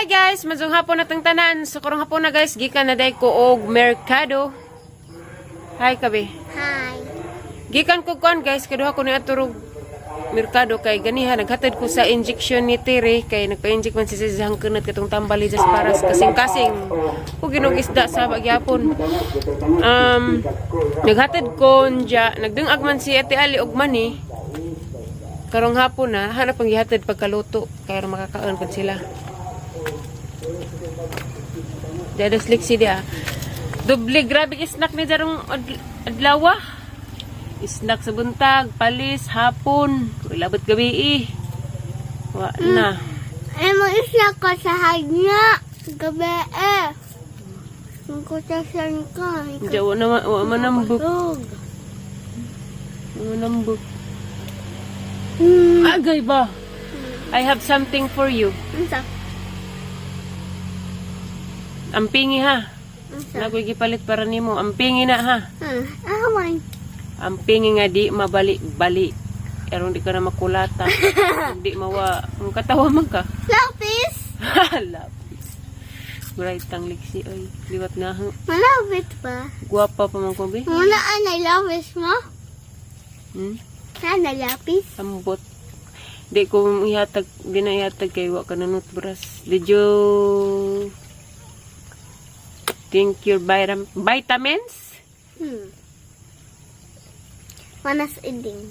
Hi guys, madsong hapon natang tanan. So karong hapon na guys, gikan na day ko og merkado. Hi kabe. Hi. Gikan ko kon guys, kaduha ko ni aturog merkado kay ganiha naghatid ko sa injection ni Tere kay nagpa-inject man si sisang kunat katong tambali just para sa kasing-kasing. Ko ginog isda sa bagyapon. Naghatid ko nja, nagdungag man si Ate Ali og mani. Karong hapon na hanap ang gihatid pagkaluto kay makakaon pud sila. Dadas liksi dia. Doble grabe snack ni jarong adlaw. Snack sa buntag, palis, hapon, ilabot gabi Wa na. Mo isya ka sa hagna. Gabi Ang kutasan ka. Diyan wa manambuk. Manambuk. Agay ba? I have something for you. Ampingi ha. Nakoy gipalit para nimo. Ampingi na ha. Aman. Ampingi nga di mabali-bali. Erong di ka na makulata. Di mawa. Ang katawa man ka. Lapis. Lapis. Bright ang liksi. Ay, liwat na ha. Malapit pa. Guwapa pa man ko be. Muna anay lapis mo. Sana lapis. Ambot. Di ko ihatag, di na ihatag kay wa ka na nutbrush. Did you think your vitamins? Manas ending.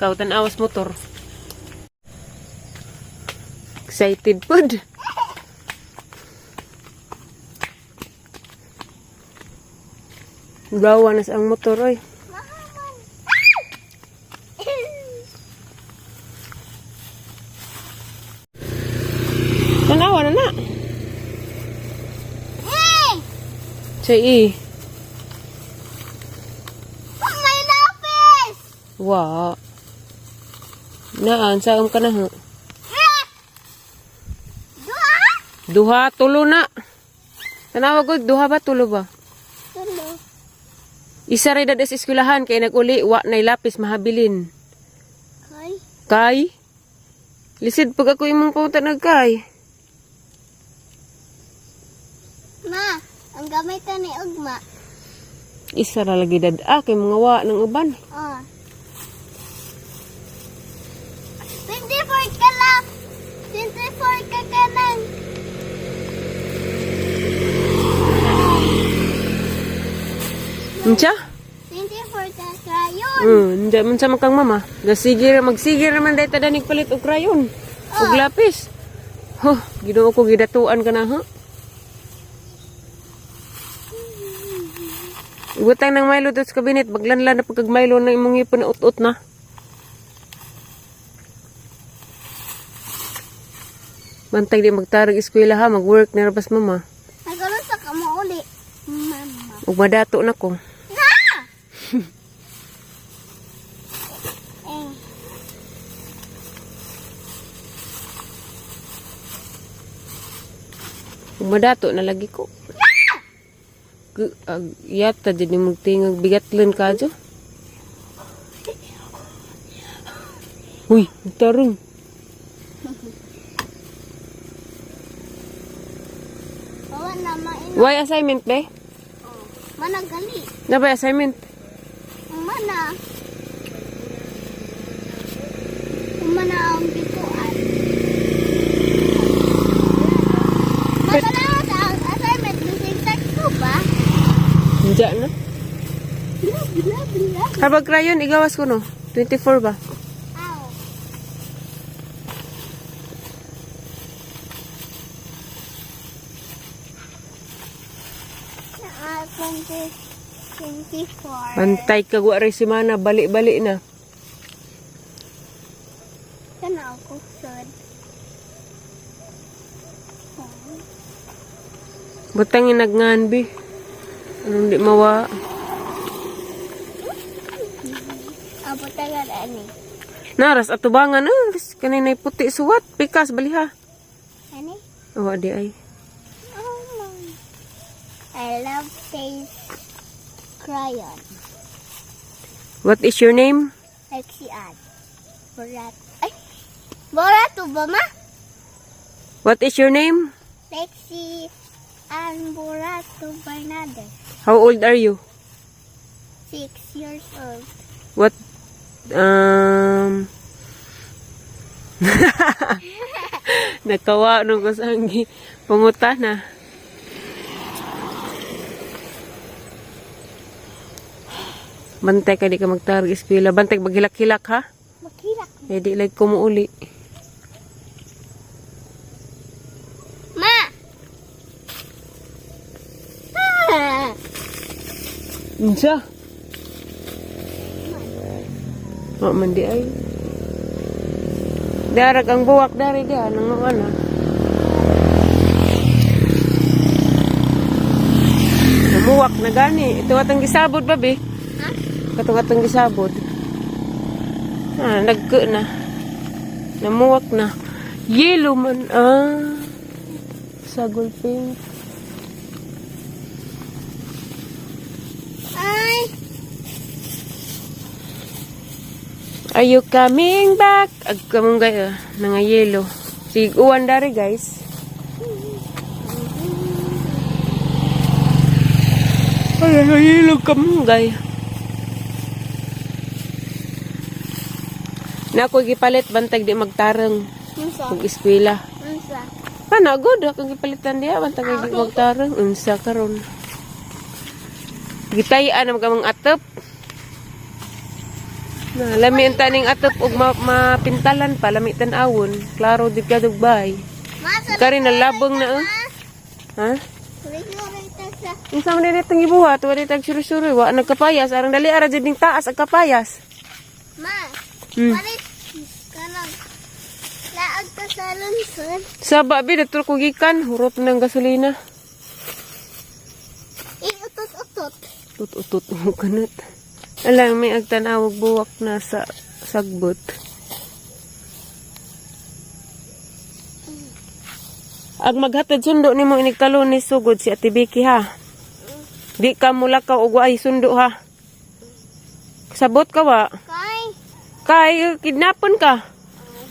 Kau tanawas motor. Excited pod. Gawa na sa ang motor oy. Tanawa na na. Say May lapis. Wa. Naan saam ka na ha? Duha tulo na. Tanawa ko duha ba tulo ba? Tulo. Isa ray dada sa eskwelahan kay naguli wa nay lapis mahabilin. Kay? Lisid pag ako imong pauta nagkay. Ma, ang gamay ka ni Ugma. Isa ra lagi dad kay mga wa ng uban. 24 ka lang. 24 ka ka lang. Unsa? 24 ka krayon. Hindi man sa makang mama. Magsigir naman dahil tadanig palit og krayon. Og lapis. Ginoo ko gidatuan ka na ha. Ibutang ng Milo doon sa kabinet. Baglanlan na pagkag Milo na imong ipon na ut-ut na. Bantay di magtarag eskwela ha. Mag-work na rabas mama. Nagkaroon sa kamo uli. Mama. Ug madato na ko. Madato na lagi ko. Yata din mo tingog bigatlen ka jo. Uy, tarong. Bawa na main. Why assignment be? Managali. Na ba assignment? Mana. Mana ang bikuan. Masalamat ang assignment bising text ko ba? Diyan na. Bila. Habag krayon igawas ko no. 24 ba? Ow. Ah, 24. Bantay ka wa ray semana balik-balik na. Kana ako sud. Butang inagnan bi. Anong di mawa? Abo tagal ani. Naras atubangan kaninay puti suwat pikas baliha. Ani? Oh di ay. Oh my. I love face crayon. What is your name? Lexian. Murat. Ay, Borato ba, ma? What is your name? Lexi and Borato Bernadette. How old are you? 6 years old. What? Nakawa nung kasanggi. Punguta na. Bantay ka, di ka magtarag eskwela. Bantay maghilak-hilak ha? Makilak. Eh, di like kumuuli. Ma! Ah! Unsa? Oh, mandi ay. Darag ang buwak dari dia nang ano. Namuwak na gani. Ito atong gisabod babi. Ha? Katong gisabod. Ah, nagke na. Namuwak na. Yellow man sagol pink. Ay! Are you coming back? Ag kamong gaya nga yellow. Sig uwan dari guys. Ay, yellow kamong gaya. Na ako gipalit bantag di magtareng Unsa? pag eskwela. Unsa? Kana good akong gipalitan diha bantag di magtareng unsa karon. Gitayan na magamang atop. Na lami ang taning atop og mapintalan pa lami tan-awon. Klaro di ka dugbay. Ma, Kari na labong na Ha? suri-suri ta sa... Unsa man dili tong gibuhat, wa ditag suri-suri, wa nagkapayas, arang dali ara jud ning taas ang kapayas. Ma! Hmm. Palit kanang laag ka sa lungsod. Saba bi dito ko gikan, hurot ng gasolina. Iutot-utot. Tut-utut mo kanut. Alang may agtanawag buwak na sa sagbot. Ag maghatod sundo nimo inigtalo ni sugod si Ate Vicky ha. Di ka mulakaw og ay sundo ha. Sabot ka wa. Kay kidnapon ka.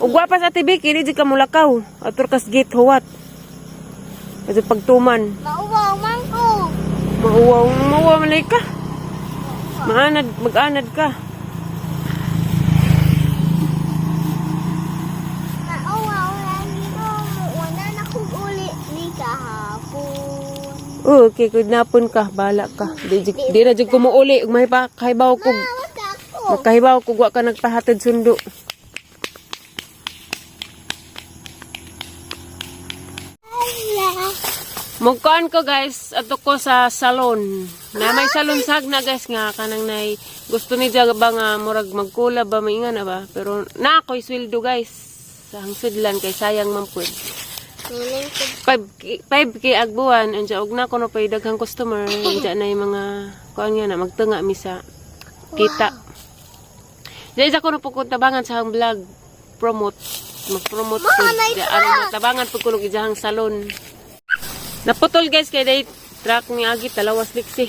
Ug wa pa sa Ate Vicky di ka mulakaw. Atur kas gate huwat. Kasi pagtuman. Mauwaw man ko. Mauwaw malay ka. Mag-anad ka. Mauwaw lagi mo. Wala na kong uli ni kahapon. Okay, kidnapon ka, bala ka. Di na jud ko muuli ug may kahibaw ko. Ma, wag ako. Magkahibaw ko wa ka nagpahatid sundo. Ala. Magkuan ko guys, ato ko sa salon. Na may salon sagna guys nga kanang nay gusto ni Jaga ba nga murag magkula ba mainga na ba? Pero na ako'y sweldo guys. Sa hangsudlan kay sayang man pud. Nuling ko. 5k agbuwan anja og na ko no pay daghang customer, anja na yung mga kuan nga na magtunga mi sa kita. Dahil sa ko no pugod tabangan sa hang vlog promote mag-promote ko. Ano tabangan pug kulog ijahang salon. Naputol guys kay day truck ni Agi talawas liksi.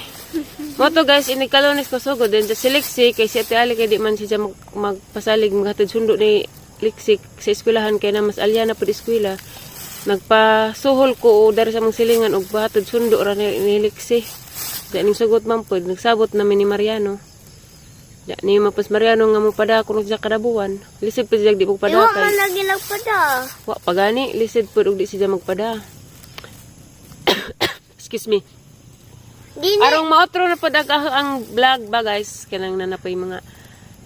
Moto guys inikalonis ko sugod din si Liksi kay si Ate Ali kay di man siya magpasalig maghatod sundo ni Liksi sa eskwelahan kay na mas alya na pud eskwela. Nagpasuhol ko o dari sa mga silingan og bahatod sundo ra ni Liksi. Daning sugot man pud nagsabot namin ni Mariano. Da ni mapos Mariano nga mo pada kuno sa kadabuan. Lisod pud siya di pug pada Iwa kay. man lagi lang pa da. Wa pagani lisod pud og di siya magpada. Excuse me. Dini. Arong maotro na po ang vlog ba guys. Kanang nanapay mga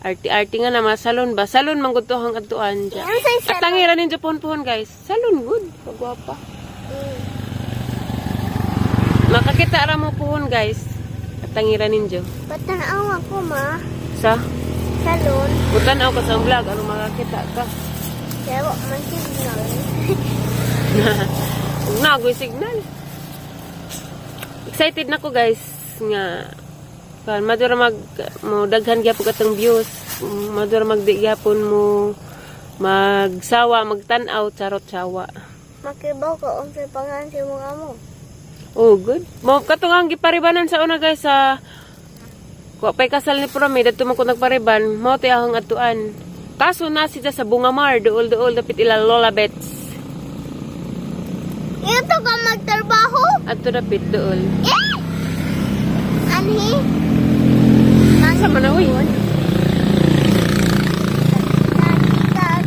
arti-arti nga na mga salon ba. Salon manggutuhang atuan dyan. Yan say At tangiran ninyo pohon-pohon guys. Salon good. Pagwapa. Makakita ra mo pohon guys. At tangiran ninyo. Patanaw ako ma. Sa? Salon. Butan ako sa vlog. Ano makakita ka? Kaya wak man signal. Huwag na agoy signal. Excited na ko guys. Nga. Kan madura mo daghan gyapon katong views. Madura magdi gyapon mo magsawa, magtan-aw, charot sawa. Makibaw ko ang sa pangalan si mga mo. Oh, good. Mo katong ang giparibanan sa una guys sa wa pay kasal ni Promi dadto man ko nagpariban, mao ti ahong atuan. Kaso na siya sa Bungamar, dool dapit ila Lola Bets. Ito ka magtrabaho? Ato dapit dool. Anhi? Sa mana uy?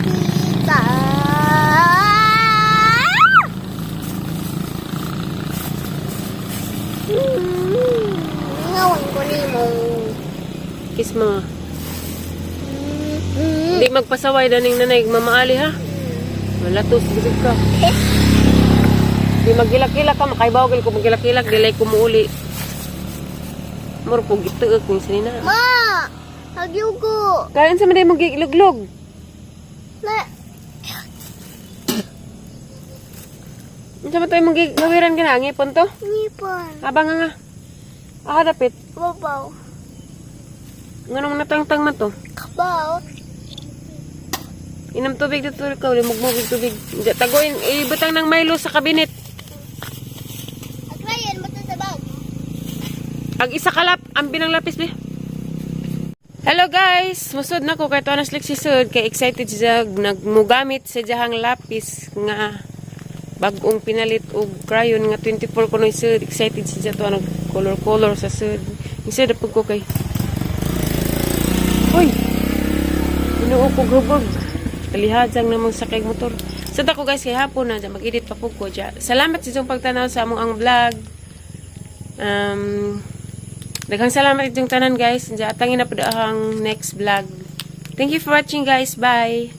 Kita. Ngawan ko ni mo. Kiss mo. Hindi magpasaway daning nanay mamaali ha. Wala tos bisig ka. Di magilak-kilak ka makaibaw ko magilak-kilak dilay ko muuli. Moro po gituok ni sinina. Ma! Hagyugo! Kain sa manay mong giluglog. Na, Unsa man tayo mong gawiran ka na ngipon to? nipon. Abang nga. Ah, dapit. Babaw. Nganong natangtang man to? Kabaw. Inom tubig dito ikaw, limugmugig tubig. Tagoin, ibutang ng Milo sa kabinet. Agrayan, matatabag. Ag isa kalap, ang binang lapis be. Hello guys, musod na ko kay Tuanas Lex si Sud, kay excited siya nagmugamit sa jahang lapis nga bagong pinalit og crayon nga 24 ko no Sud. Excited siya to nag color sa Sud. Isa na pag ko kay. Hoy. Inuo ko gubog. Kalihadzang namang sakay motor. So dako guys kay hapon na mag-edit pa pug ko dya. Salamat sa inyong pagtanaw sa among ang vlog. Daghang salamat itong tanan guys. Diya tangin na pud ang next vlog. Thank you for watching guys. Bye.